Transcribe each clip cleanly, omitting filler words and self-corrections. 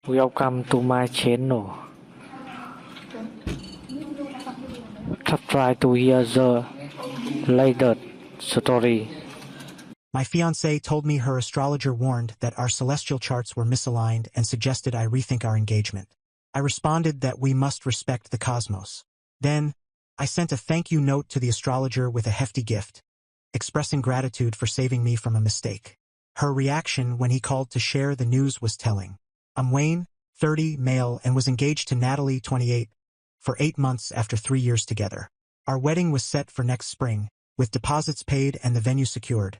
Welcome to my channel. Try to hear the latest story. My fiancée told me her astrologer warned that our celestial charts were misaligned and suggested I rethink our engagement. I responded that we must respect the cosmos. Then, I sent a thank you note to the astrologer with a hefty gift, expressing gratitude for saving me from a mistake. Her reaction when he called to share the news was telling. I'm Wayne, 30, male, and was engaged to Natalie, 28, for 8 months after 3 years together. Our wedding was set for next spring, with deposits paid and the venue secured.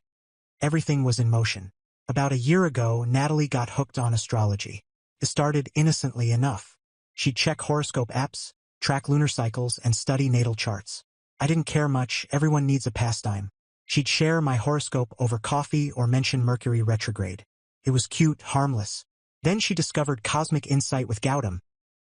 Everything was in motion. About a year ago, Natalie got hooked on astrology. It started innocently enough. She'd check horoscope apps, track lunar cycles, and study natal charts. I didn't care much, everyone needs a pastime. She'd share my horoscope over coffee or mention Mercury retrograde. It was cute, harmless. Then she discovered Cosmic Insight with Gautam,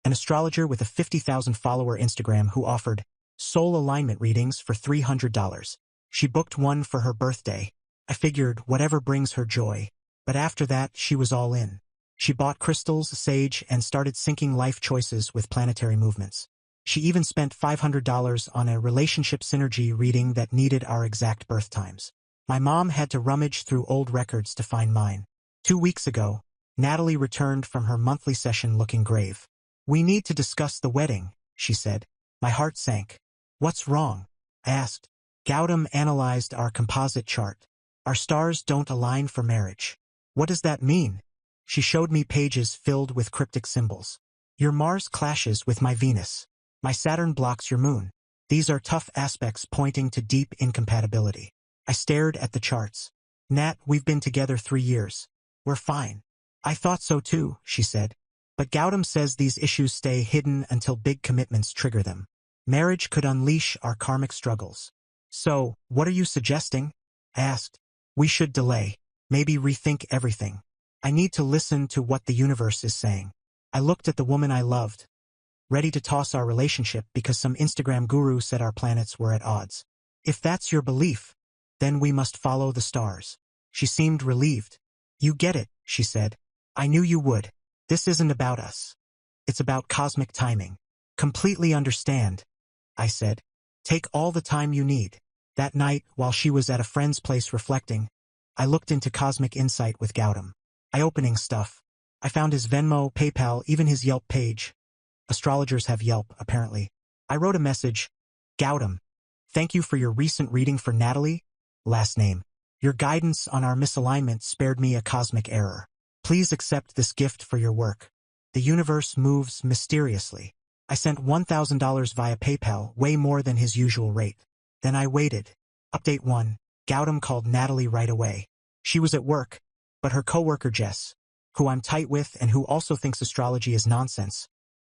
an astrologer with a 50,000-follower Instagram who offered soul alignment readings for $300. She booked one for her birthday. I figured whatever brings her joy. But after that, she was all in. She bought crystals, sage, and started syncing life choices with planetary movements. She even spent $500 on a relationship synergy reading that needed our exact birth times. My mom had to rummage through old records to find mine. 2 weeks ago, Natalie returned from her monthly session looking grave. We need to discuss the wedding, she said. My heart sank. What's wrong? I asked. Gautam analyzed our composite chart. Our stars don't align for marriage. What does that mean? She showed me pages filled with cryptic symbols. Your Mars clashes with my Venus. My Saturn blocks your moon. These are tough aspects pointing to deep incompatibility. I stared at the charts. Nat, we've been together 3 years. We're fine. I thought so too, she said. But Gautam says these issues stay hidden until big commitments trigger them. Marriage could unleash our karmic struggles. So, what are you suggesting? I asked. We should delay. Maybe rethink everything. I need to listen to what the universe is saying. I looked at the woman I loved, ready to toss our relationship because some Instagram guru said our planets were at odds. If that's your belief, then we must follow the stars. She seemed relieved. You get it, she said. I knew you would. This isn't about us. It's about cosmic timing. Completely understand, I said. Take all the time you need. That night, while she was at a friend's place reflecting, I looked into Cosmic Insight with Gautam. Eye-opening stuff. I found his Venmo, PayPal, even his Yelp page. Astrologers have Yelp, apparently. I wrote a message. Gautam, thank you for your recent reading for Natalie. Last name. Your guidance on our misalignment spared me a cosmic error. Please accept this gift for your work. The universe moves mysteriously. I sent $1,000 via PayPal, way more than his usual rate. Then I waited. Update 1. Gautam called Natalie right away. She was at work, but her coworker Jess, who I'm tight with and who also thinks astrology is nonsense,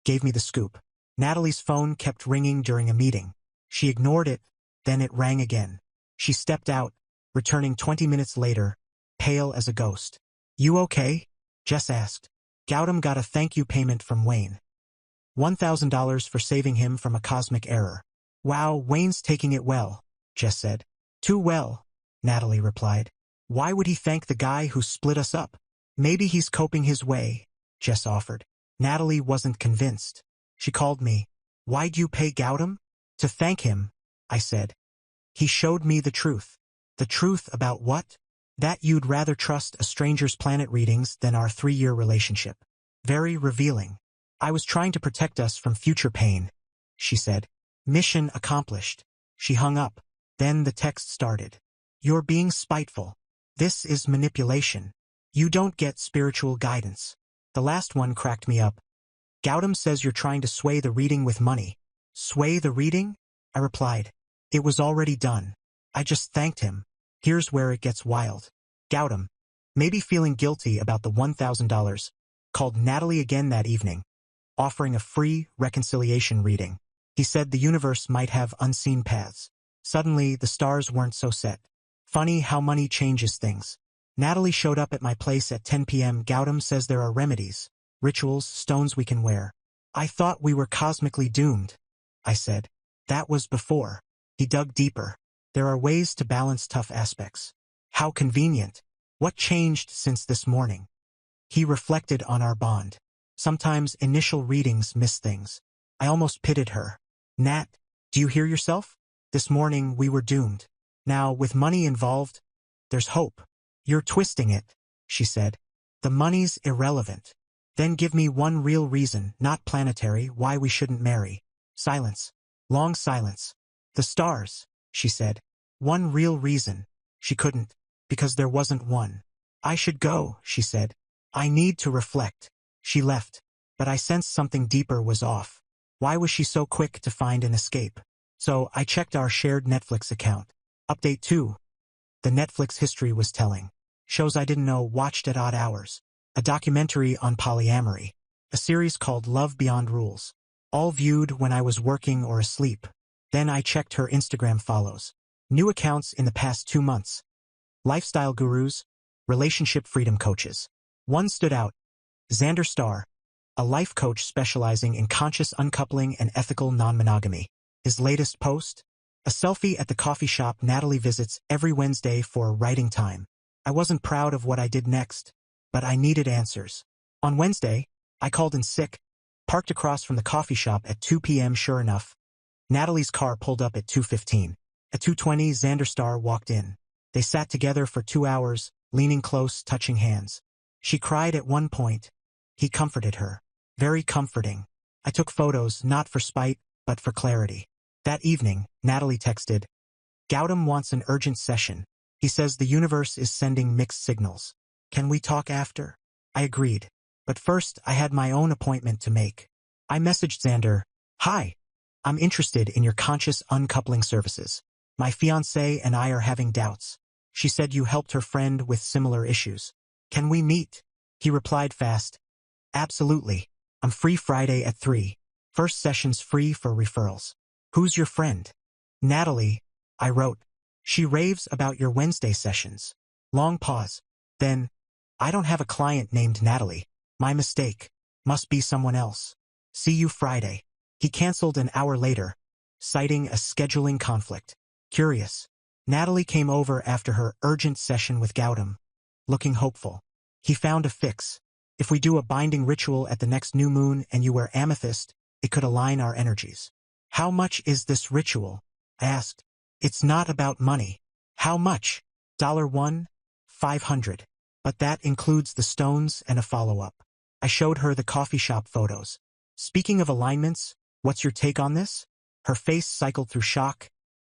gave me the scoop. Natalie's phone kept ringing during a meeting. She ignored it, then it rang again. She stepped out, returning 20 minutes later, pale as a ghost. You okay? Jess asked. Gautam got a thank you payment from Wayne. $1,000 for saving him from a cosmic error. Wow, Wayne's taking it well, Jess said. Too well, Natalie replied. Why would he thank the guy who split us up? Maybe he's coping his way, Jess offered. Natalie wasn't convinced. She called me. Why'd you pay Gautam? To thank him, I said. He showed me the truth. The truth about what? That you'd rather trust a stranger's planet readings than our 3-year relationship. Very revealing. I was trying to protect us from future pain, she said. Mission accomplished. She hung up. Then the text started. You're being spiteful. This is manipulation. You don't get spiritual guidance. The last one cracked me up. Gautam says you're trying to sway the reading with money. Sway the reading? I replied. It was already done. I just thanked him. Here's where it gets wild. Gautam, maybe feeling guilty about the $1,000, called Natalie again that evening, offering a free reconciliation reading. He said the universe might have unseen paths. Suddenly, the stars weren't so set. Funny how money changes things. Natalie showed up at my place at 10 p.m. Gautam says there are remedies, rituals, stones we can wear. I thought we were cosmically doomed, I said. That was before. He dug deeper. There are ways to balance tough aspects. How convenient. What changed since this morning? He reflected on our bond. Sometimes initial readings miss things. I almost pitied her. Nat, do you hear yourself? This morning we were doomed. Now, with money involved, there's hope. You're twisting it, she said. The money's irrelevant. Then give me one real reason, not planetary, why we shouldn't marry. Silence. Long silence. The stars, she said. One real reason. She couldn't, because there wasn't one. I should go, she said. I need to reflect. She left, but I sensed something deeper was off. Why was she so quick to find an escape? So I checked our shared Netflix account. Update 2. The Netflix history was telling. Shows I didn't know watched at odd hours. A documentary on polyamory. A series called Love Beyond Rules. All viewed when I was working or asleep. Then I checked her Instagram follows. New accounts in the past 2 months. Lifestyle gurus, relationship freedom coaches. One stood out. Xander Starr, a life coach specializing in conscious uncoupling and ethical non-monogamy. His latest post? A selfie at the coffee shop Natalie visits every Wednesday for writing time. I wasn't proud of what I did next, but I needed answers. On Wednesday, I called in sick, parked across from the coffee shop at 2 p.m. Sure enough, Natalie's car pulled up at 2:15. At 2:20, Xander Starr walked in. They sat together for 2 hours, leaning close, touching hands. She cried at one point. He comforted her. Very comforting. I took photos, not for spite, but for clarity. That evening, Natalie texted, Gautam wants an urgent session. He says the universe is sending mixed signals. Can we talk after? I agreed. But first, I had my own appointment to make. I messaged Xander, Hi, I'm interested in your conscious uncoupling services. My fiancée and I are having doubts. She said you helped her friend with similar issues. Can we meet? He replied fast, Absolutely. I'm free Friday at 3. First session's free for referrals. Who's your friend? Natalie, I wrote. She raves about your Wednesday sessions. Long pause. Then, I don't have a client named Natalie. My mistake. Must be someone else. See you Friday. He canceled an hour later, citing a scheduling conflict. Curious. Natalie came over after her urgent session with Gautam, looking hopeful. He found a fix. If we do a binding ritual at the next new moon and you wear amethyst, it could align our energies. How much is this ritual? I asked. It's not about money. How much? $1, $500. But that includes the stones and a follow-up. I showed her the coffee shop photos. Speaking of alignments, what's your take on this? Her face cycled through shock,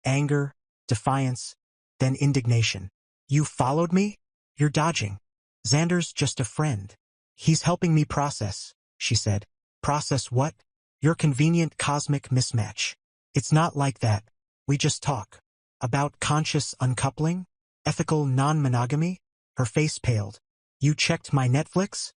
anger, defiance, then indignation. You followed me? You're dodging. Xander's just a friend. He's helping me process, she said. Process what? Your convenient cosmic mismatch. It's not like that. We just talk. About conscious uncoupling? Ethical non-monogamy? Her face paled. You checked my Netflix?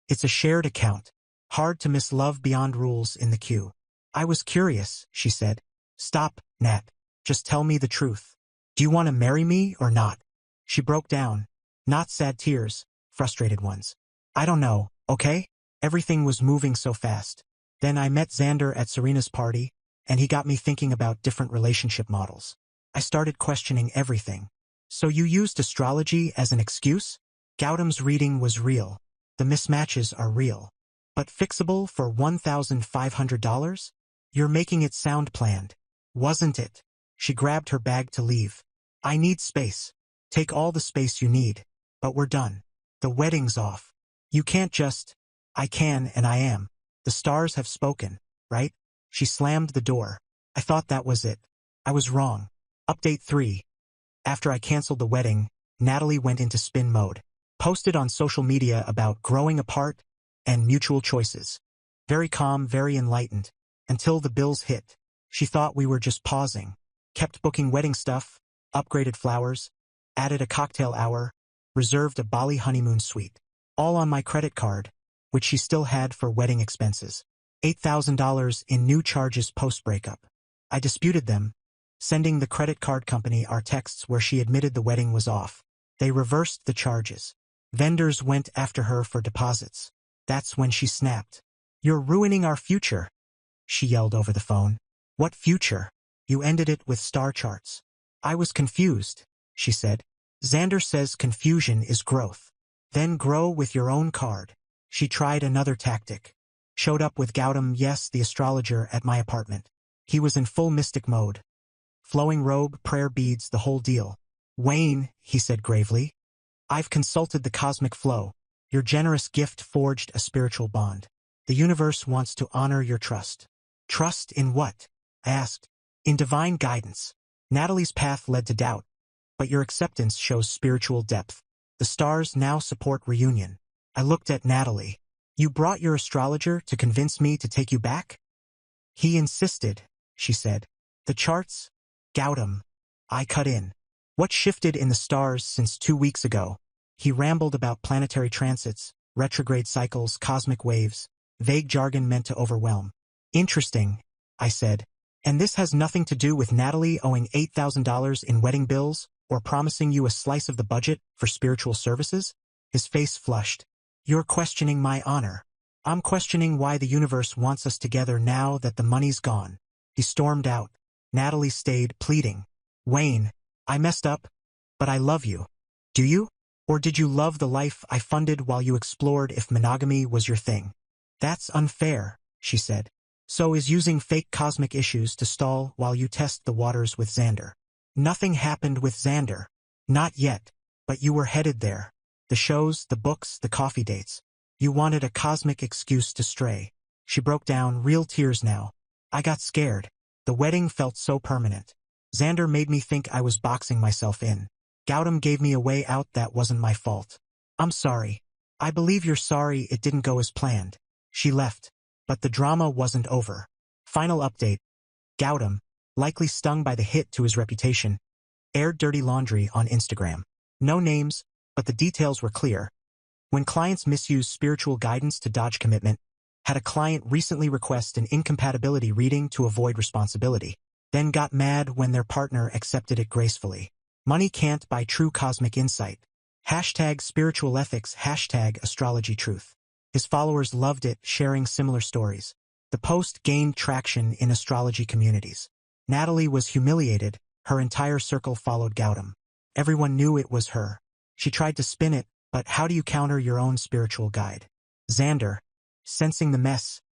It's a shared account. Hard to miss Love Beyond Rules in the queue. I was curious, she said. Stop, Nat. Just tell me the truth. Do you want to marry me or not? She broke down. Not sad tears, frustrated ones. I don't know, okay? Everything was moving so fast. Then I met Xander at Serena's party, and he got me thinking about different relationship models. I started questioning everything. So you used astrology as an excuse? Gautam's reading was real. The mismatches are real. But fixable for $1,500? You're making it sound planned. Wasn't it? She grabbed her bag to leave. I need space. Take all the space you need. But we're done. The wedding's off. You can't just... I can and I am. The stars have spoken, right? She slammed the door. I thought that was it. I was wrong. Update 3. After I canceled the wedding, Natalie went into spin mode. Posted on social media about growing apart and mutual choices. Very calm, very enlightened. Until the bills hit. She thought we were just pausing. Kept booking wedding stuff, upgraded flowers, added a cocktail hour, reserved a Bali honeymoon suite. All on my credit card, which she still had for wedding expenses. $8,000 in new charges post-breakup. I disputed them, sending the credit card company our texts where she admitted the wedding was off. They reversed the charges. Vendors went after her for deposits. That's when she snapped. You're ruining our future, she yelled over the phone. What future? You ended it with star charts. I was confused, she said. Xander says confusion is growth. Then grow with your own card. She tried another tactic. Showed up with Gautam, yes, the astrologer, at my apartment. He was in full mystic mode. Flowing robe, prayer beads, the whole deal. Wayne, he said gravely, I've consulted the cosmic flow. Your generous gift forged a spiritual bond. The universe wants to honor your trust. Trust in what? I asked. In divine guidance. Natalie's path led to doubt, but your acceptance shows spiritual depth. The stars now support reunion. I looked at Natalie. You brought your astrologer to convince me to take you back? He insisted, she said. The charts? Gautam. I cut in. What shifted in the stars since 2 weeks ago? He rambled about planetary transits, retrograde cycles, cosmic waves, vague jargon meant to overwhelm. Interesting, I said. And this has nothing to do with Natalie owing $8,000 in wedding bills or promising you a slice of the budget for spiritual services? His face flushed. You're questioning my honor. I'm questioning why the universe wants us together now that the money's gone. He stormed out. Natalie stayed, pleading. Wayne, I messed up, but I love you. Do you? Or did you love the life I funded while you explored if monogamy was your thing? That's unfair, she said. So is using fake cosmic issues to stall while you test the waters with Xander. Nothing happened with Xander. Not yet, but you were headed there. The shows, the books, the coffee dates. You wanted a cosmic excuse to stray. She broke down, real tears now. I got scared. The wedding felt so permanent. Xander made me think I was boxing myself in. Gautam gave me a way out that wasn't my fault. I'm sorry. I believe you're sorry it didn't go as planned. She left. But the drama wasn't over. Final update. Gautam, likely stung by the hit to his reputation, aired dirty laundry on Instagram. No names, but the details were clear. When clients misuse spiritual guidance to dodge commitment, had a client recently request an incompatibility reading to avoid responsibility, then got mad when their partner accepted it gracefully. Money can't buy true cosmic insight. Hashtag spiritual ethics, hashtag astrology truth. His followers loved it, sharing similar stories. The post gained traction in astrology communities. Natalie was humiliated. Her entire circle followed Gautam. Everyone knew it was her. She tried to spin it, but how do you counter your own spiritual guide? Xander, sensing the mess,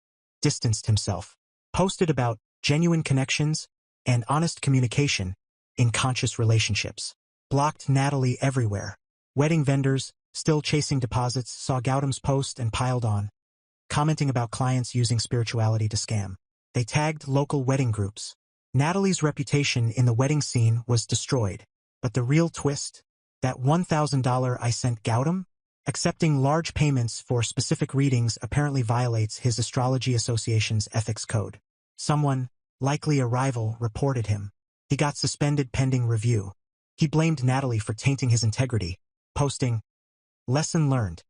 distanced himself. Posted about genuine connections and honest communication in conscious relationships. Blocked Natalie everywhere. Wedding vendors, still chasing deposits, saw Gautam's post and piled on, commenting about clients using spirituality to scam. They tagged local wedding groups. Natalie's reputation in the wedding scene was destroyed. But the real twist? That $1,000 I sent Gautam? Accepting large payments for specific readings apparently violates his astrology association's ethics code. Someone, likely a rival, reported him. He got suspended pending review. He blamed Natalie for tainting his integrity, posting, "Lesson learned.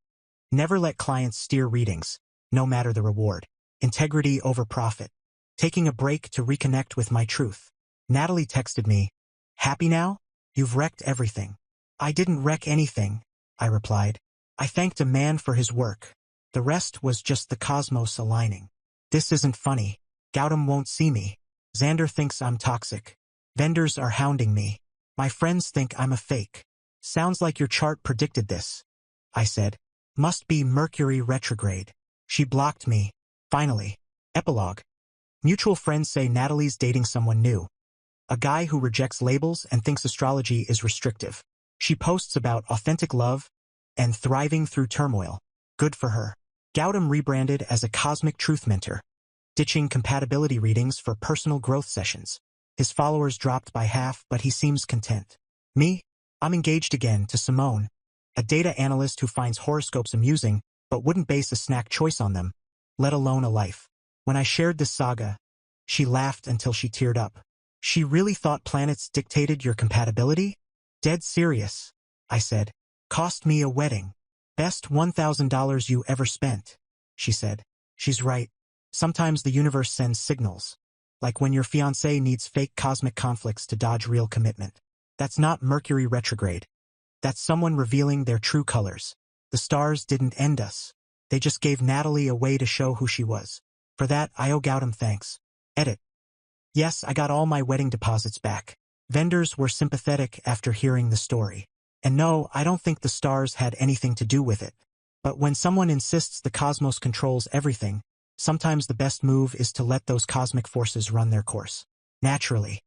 Never let clients steer readings, no matter the reward. Integrity over profit. Taking a break to reconnect with my truth." Natalie texted me, "Happy now? You've wrecked everything." "I didn't wreck anything," I replied. "I thanked a man for his work. The rest was just the cosmos aligning." This isn't funny. Gautam won't see me. Xander thinks I'm toxic. Vendors are hounding me. My friends think I'm a fake. Sounds like your chart predicted this, I said. Must be Mercury retrograde. She blocked me. Finally. Epilogue. Mutual friends say Natalie's dating someone new. A guy who rejects labels and thinks astrology is restrictive. She posts about authentic love and thriving through turmoil. Good for her. Gautam rebranded as a cosmic truth mentor, ditching compatibility readings for personal growth sessions. His followers dropped by half, but he seems content. Me? I'm engaged again to Simone, a data analyst who finds horoscopes amusing but wouldn't base a snack choice on them, let alone a life. When I shared this saga, she laughed until she teared up. She really thought planets dictated your compatibility? Dead serious, I said. Cost me a wedding. Best $1,000 you ever spent, she said. She's right. Sometimes the universe sends signals. Like when your fiancé needs fake cosmic conflicts to dodge real commitment. That's not Mercury retrograde. That's someone revealing their true colors. The stars didn't end us. They just gave Natalie a way to show who she was. For that, I owe Gautam thanks. Edit. Yes, I got all my wedding deposits back. Vendors were sympathetic after hearing the story. And no, I don't think the stars had anything to do with it. But when someone insists the cosmos controls everything, Sometimes the best move is to let those cosmic forces run their course. Naturally,